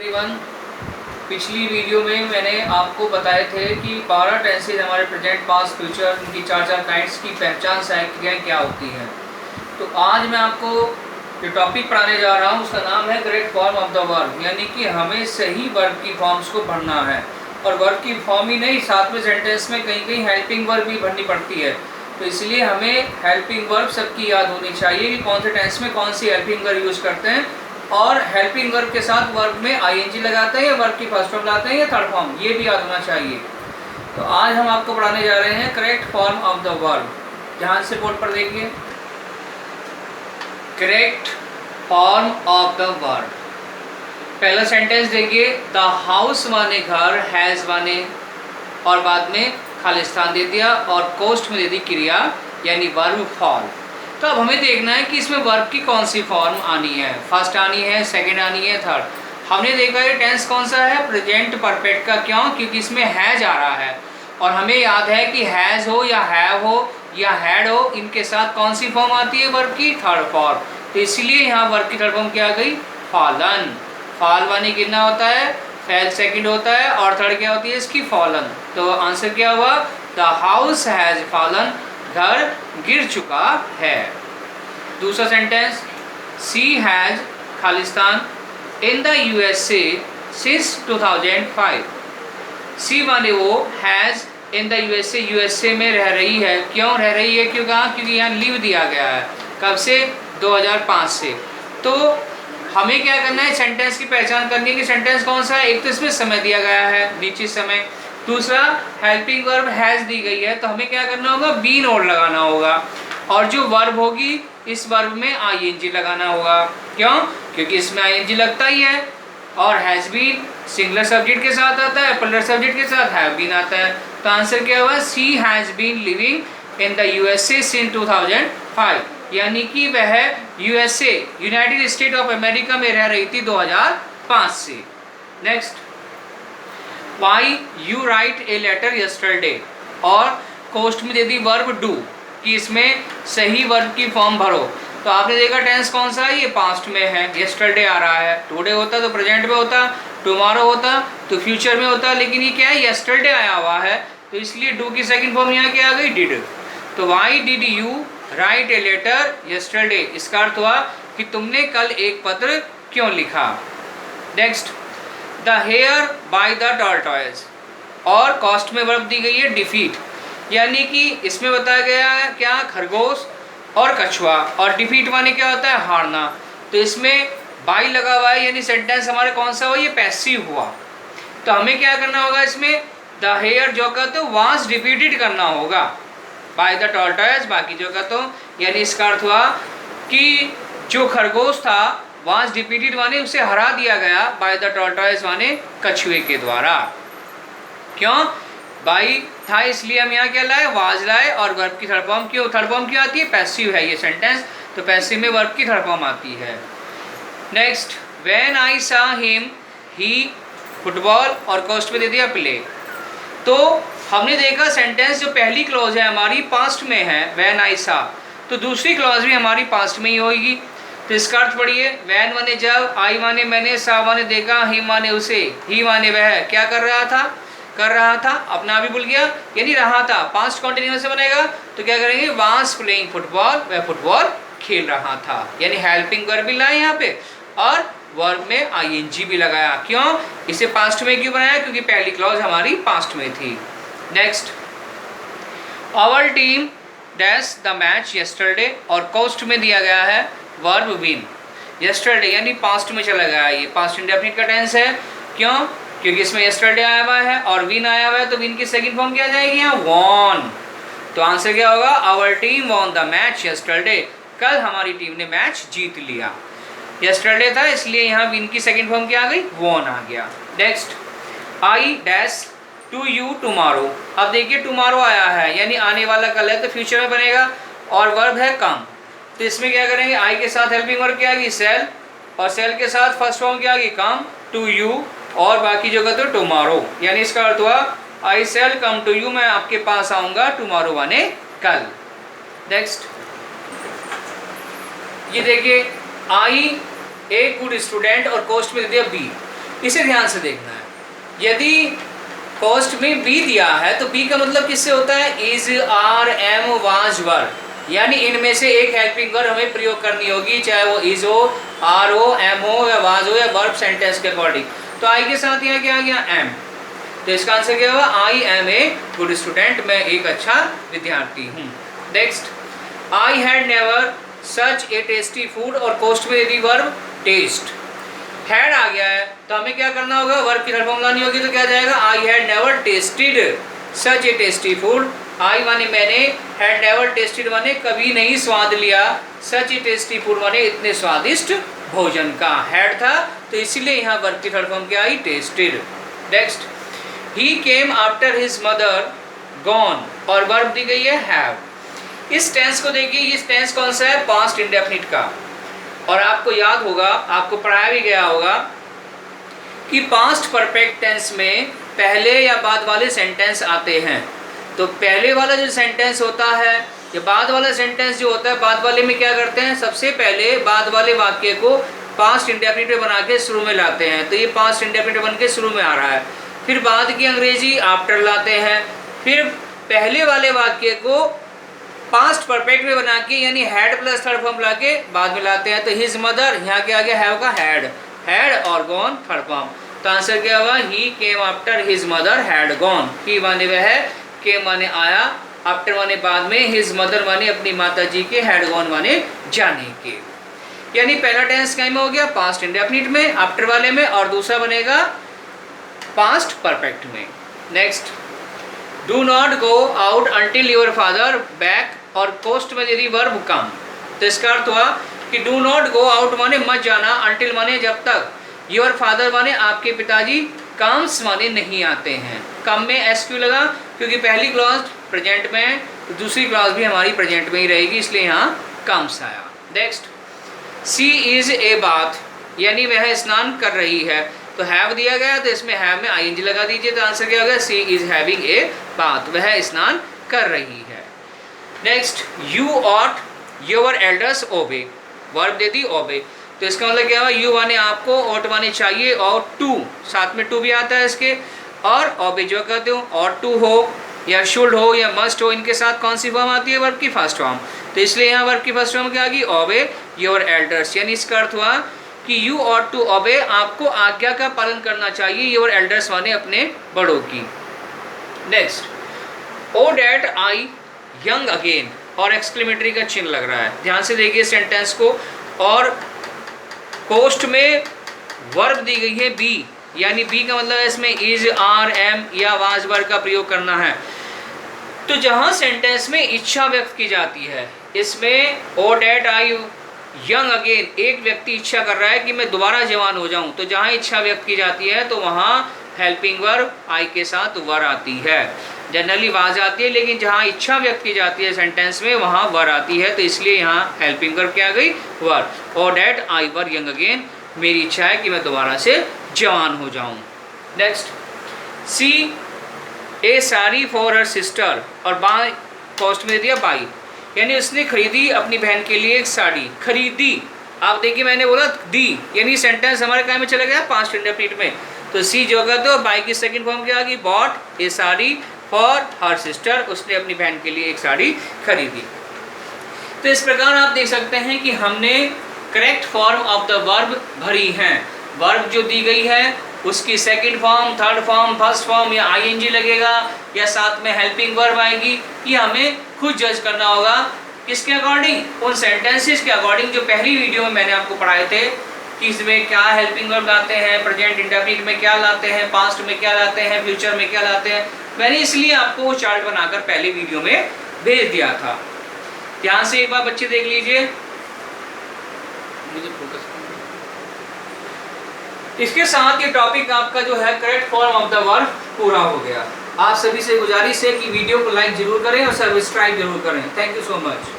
Everyone, पिछली video में मैंने आपको बताए थे कि 12 टेंसेज हमारे प्रेजेंट, पास्ट, फ्यूचर, उनकी चार काइंड्स की पहचान साइकिलें क्या होती हैं। तो आज मैं आपको जो टॉपिक पढ़ाने जा रहा हूँ उसका नाम है correct form of the verb, यानी कि हमें सही वर्ब की फॉर्म्स को भरना है। और वर्ब की फॉर्म ही नहीं, साथ में सेंटेंस में कहीं कहीं हेल्पिंग वर्ब भी भरनी पड़ती है। तो इसलिए हमें हेल्पिंग वर्ब सबकी याद होनी चाहिए कि कौन से टेंस में कौन सी हेल्पिंग वर्ब यूज़ करते हैं, और हेल्पिंग वर्ब के साथ वर्ब में आईएनजी लगाते हैं या वर्ब की फर्स्ट फॉर्म लाते हैं या थर्ड फॉर्म, ये भी याद होना चाहिए। तो आज हम आपको पढ़ाने जा रहे हैं correct form of the verb. ध्यान से बोर्ड पर देखिए, correct form of the verb. पहला सेंटेंस देखिए, द हाउस माने घर, हैज़ माने और बाद में खालिस्तान दे दिया और कोस्ट में दे दी क्रिया यानी वर्ब फॉल। तो अब हमें देखना है कि इसमें वर्ब की कौन सी फॉर्म आनी है, फर्स्ट आनी है, सेकंड आनी है, थर्ड। हमने देखा ये टेंस कौन सा है, प्रेजेंट परफेक्ट का। क्यों? क्योंकि इसमें हैज आ रहा है और हमें याद है कि हैज़ हो या हैव हो या हैड हो, इनके साथ कौन सी फॉर्म आती है वर्ब की, थर्ड फॉर्म। तो इसलिए यहाँ वर्ब की थर्ड फॉर्म क्या आ गई, फॉलन। फॉल वानी कितना होता है, फैल सेकंड होता है और थर्ड क्या होती है इसकी, फॉलन। तो आंसर क्या हुआ, द हाउस हैज फॉलन, घर गिर चुका है। दूसरा sentence, she has Khalistan in the USA since 2005। She माने वो, has in the USA, USA में रह रही है। क्यों रह रही है, क्यों कहा, क्योंकि यहाँ लीव दिया गया है। कब से, 2005 से। तो हमें क्या करना है, सेंटेंस की पहचान करनी है कि सेंटेंस कौन सा है। एक तो इसमें समय दिया गया है, नीचे समय। दूसरा हेल्पिंग वर्ब हैज दी गई है, तो हमें क्या करना होगा, बीन और लगाना होगा। और जो वर्ब होगी इस वर्ब में आईएनजी लगाना होगा। क्यों? क्योंकि इसमें आईएनजी लगता ही है। और हैज बीन सिंगुलर सब्जेक्ट के साथ आता है, प्लूरल सब्जेक्ट के साथ हैव बीन आता है। तो आंसर क्या हुआ, she has been living in the USA since 2005, यानी कि वह USA, United State of America में रह रही थी 2005 से। Next, why you write a letter yesterday और कोस्ट में दे दी वर्ब डू कि इसमें सही वर्ब की फॉर्म भरो। तो आपने देखा टेंस कौन सा है, ये पास्ट में है, यस्टरडे आ रहा है। टुडे होता तो प्रेजेंट में होता, टुमारो होता तो फ्यूचर में होता, लेकिन ये क्या है, यस्टरडे आया हुआ है, तो इसलिए डू की सेकंड फॉर्म यहाँ क्या आ गई, डिड। तो why did you write a letter yesterday, इसका अर्थ हुआ कि तुमने कल एक पत्र क्यों लिखा। Next, the hare by the tortoise और कॉस्ट में वर्ब दी गई है डिफीट, यानी कि इसमें बताया गया है क्या, खरगोश और कछुआ, और डिफीट माने क्या होता है, हारना। तो इसमें बाई लगा हुआ है, यानी सेंटेंस हमारे कौन सा हुआ, ये पैसिव हुआ। तो हमें क्या करना होगा, इसमें द हेयर जो का तो वांस रिपीटेड करना होगा, बाय द टॉर्टोइज बाकी जो का तो, यानी इसका अर्थ हुआ कि जो खरगोश था वांस रिपीटेड माने उसे हरा दिया गया, बाय द टॉर्टोइज माने कछुए के द्वारा। क्यों, बाई था इसलिए हम यहाँ क्या लाए, वाज लाए, और वर्ब की थर्ड फॉर्म क्यों आती है, पैसिव है ये सेंटेंस, तो पैसिव में वर्ब की थर्ड फॉर्म आती है। नेक्स्ट, व्हेन आई सा हिम, ही फुटबॉल और कोस्ट में दे दिया प्ले। तो हमने देखा सेंटेंस जो पहली क्लॉज है हमारी पास्ट में है, व्हेन आई सा, तो दूसरी क्लॉज भी हमारी पास्ट में ही होगी। तो इसका अर्थ पढ़िए, व्हेन माने जब, आई माने मैंने, सा माने देखा, ही माने उसे, ही माने वह क्या कर रहा था, अपना भी भूल गया, यानी रहा था, पास्ट कंटिन्यूअस से बनेगा। तो क्या करेंगे, वाज प्लेइंग फुटबॉल, वह फुटबॉल खेल रहा था, यानी हेल्पिंग वर्ब भी लाए यहाँ पे और वर्ब में आईएनजी भी लगाया। क्यों, इसे पास्ट में क्यों बनाया, क्योंकि पहली क्लॉज हमारी पास्ट में थी। Next, our team dash the match yesterday और कोस्ट में दिया गया है वर्ब विन। यस्टरडे यानी पास्ट में चला गया, ये पास्ट इंडेफिनिट का टेंस है। क्यों, क्योंकि इसमें यस्टरडे आया हुआ है और विन आया हुआ है, तो विन की सेकंड फॉर्म क्या जाएगी यहाँ, वॉन। तो आंसर क्या होगा, our team won the match yesterday, कल हमारी टीम ने मैच जीत लिया। यस्टरडे था इसलिए यहाँ विन की सेकंड फॉर्म क्या आ गई, वॉन आ गया। Next, I dash to you tomorrow. अब देखिए टुमारो आया है यानी आने वाला कल है, तो फ्यूचर में बनेगा, और वर्ब है कम। तो इसमें क्या करेंगे, आई के साथ हेल्पिंग वर्ब क्या आ गई, सेल, और सेल के साथ फर्स्ट फॉर्म क्या आ गई, कम टू यू, और बाकी जगह तो टुमारो, यानी इसका अर्थ हुआ आई सेल कम टू यू, मैं आपके पास आऊँगा टुमारो माने कल। नेक्स्ट, ये देखिए, आई ए गुड स्टूडेंट और कोस्ट में दे दिया बी। इसे ध्यान से देखना है। यदि कोस्ट में बी दिया है तो बी का मतलब किससे होता है, इज, आर, एम, वाज, वर, यानी इनमें से एक हेल्पिंग वर्ब हमें प्रयोग करनी होगी, चाहे वो इज हो, आर हो, एम हो या वाज हो या वर्ब सेंटेंस के अकॉर्डिंग। तो आई के साथ यहाँ क्या आ गया, एम। तो इसका आंसर क्या होगा, I am a good student, मैं एक अच्छा विद्यार्थी हूँ। Next, I had never such a tasty food, और कोस्ट में यदि वर्ब टेस्ट, हैड आ गया है तो हमें क्या करना होगा, वर्ब की फॉर्म लानी होगी। तो क्या जाएगा, I had never tasted such a tasty food, I माने मैंने, हैड नेवर टेस्टेड माने कभी नहीं स्वाद लिया, सच ए टेस्टी फूड माने इतने स्वादिष्ट भोजन का, हैड था तो इसीलिए यहाँ वर्ब की थर्ड फॉर्म क्या आई, tasted. Next, he came after his mother gone, और वर्ब दी गई है हैव। इस टेंस को देखिए, ये टेंस कौन सा है, पास्ट इंडेफिनिट का, और आपको याद होगा, आपको पढ़ाया भी गया होगा कि पास्ट परफेक्ट टेंस में पहले या बाद वाले सेंटेंस आते हैं। तो पहले वाला जो सेंटेंस होता है या बाद वाला सेंटेंस जो होता है, बाद वाले में क्या करते हैं, सबसे पहले बाद वाले वाक्य को पास्ट इंडेफिनिट बना के शुरू में लाते हैं। तो ये पास्ट इंडेफिनिट बन के शुरू में आ रहा है, फिर बाद की अंग्रेजी आफ्टर लाते हैं, फिर पहले वाले वाक्य को पास्ट परफेक्ट में बना के यानी हैड प्लस थर्ड फॉर्म ला के बाद में लाते हैं। तो हिज मदर, यहाँ क्या आ गया, हैव का हैड, हैड और गॉन थर्ड फॉर्म। तो आंसर क्या होगा, he came after his mother had gone. He माने वह है, केम माने आया, आफ्टर माने बाद में, हिज मदर माने अपनी माता जी के, हैड गॉन माने जाने के। यानी पहला टेंस क्या में हो गया, पास्ट इंडेफिनिट में आफ्टर वाले में, और दूसरा बनेगा पास्ट परफेक्ट में। Next, do not go out until your father back, और कोस्ट में यदि वर्ब कम, तो इसका अर्थ हुआ कि डू नॉट गो आउट माने मत जाना, अंटिल माने जब तक, योर फादर माने आपके पिताजी, कम्स माने नहीं आते हैं। कम में एस क्यों लगा, क्योंकि पहली क्लॉज प्रेजेंट में है, तो दूसरी क्लॉज भी हमारी प्रेजेंट में ही रहेगी, इसलिए यहाँ कम्स आया। Next, she is a bath, यानी वह स्नान कर रही है। तो हैव दिया गया तो इसमें हैव में आईएनजी लगा दीजिए, तो आंसर क्या होगा, she is having a bath, वह स्नान कर रही है। Next, you ought your elders obey, verb दे दी ओबे, तो इसका मतलब क्या हुआ, यू माने आपको, ऑट माने चाहिए, और टू साथ में टू भी आता है इसके, और ओबे जो कहते हो, और टू हो या शुड हो या मस्ट हो, इनके साथ कौन सी फॉर्म आती है, वर्ब की फर्स्ट फॉर्म। तो इसलिए यहाँ वर्ब की फर्स्ट फॉर्म क्या आ गई, ओबे योर एल्डर्स, यानी इसका अर्थ हुआ कि यू ऑट टू ओबे, आपको आज्ञा का पालन करना चाहिए, योर एल्डर्स माने अपने बड़ों की। Next, O that I young again, और एक्सक्लेमेटरी का चिन्ह लग रहा है, ध्यान से देखिए सेंटेंस को। और कोस्ट में वर्ब दी गई है बी, यानी बी का मतलब है इसमें इज, आर, एम या वाज वर्ब का प्रयोग करना है। तो जहाँ सेंटेंस में इच्छा व्यक्त की जाती है, इसमें ओ डैट आई यंग अगेन, एक व्यक्ति इच्छा कर रहा है कि मैं दोबारा जवान हो जाऊं, तो जहाँ इच्छा व्यक्त की जाती है तो वहाँ हेल्पिंग वर्ब आई के साथ वर आती है। जनरली वाज आती है, लेकिन जहाँ इच्छा व्यक्त की जाती है सेंटेंस में वहाँ वर आती है, तो इसलिए यहाँ हेल्पिंग वर्ब क्या आ गई, वर। और that I were young again, मेरी इच्छा है कि मैं दोबारा से जवान हो जाऊँ। Next, she a sari for her sister, और बाय कॉस्ट में दे दिया बाई, यानी उसने खरीदी अपनी बहन के लिए एक साड़ी, खरीदी। आप देखिए मैंने बोला दी, यानी सेंटेंस हमारे काय में चला गया, पास्ट इंडेफिनिट में। तो सी जो कहते हो, बाई की सेकंड फॉर्म क्या आ गई, bot A sari for her sister, उसने अपनी बहन के लिए एक साड़ी खरीदी। तो इस प्रकार आप देख सकते हैं कि हमने correct form of the verb भरी हैं। वर्ब जो दी गई है उसकी second form, third form, first form या आईएनजी लगेगा या साथ में हेल्पिंग वर्ब आएगी, ये हमें खुद जज करना होगा। किसके अकॉर्डिंग, उन सेंटेंसेस के अकॉर्डिंग जो पहली वीडियो में मैंने आपको पढ़ाए थे कि इसमें क्या हेल्पिंग वर्ब लाते हैं, प्रेजेंट इंडेफिनिट में क्या लाते हैं, पास्ट में क्या लाते हैं, फ्यूचर में क्या लाते हैं। मैंने इसलिए आपको वो चार्ट बनाकर पहले वीडियो में भेज दिया था। ध्यान से एक बार बच्चे देख लीजिए, मुझे फोकस। इसके साथ ये टॉपिक आपका जो है correct form of the verb पूरा हो गया। आप सभी से गुजारिश है कि वीडियो को लाइक जरूर करें और सब्सक्राइब जरूर करें। Thank you so much.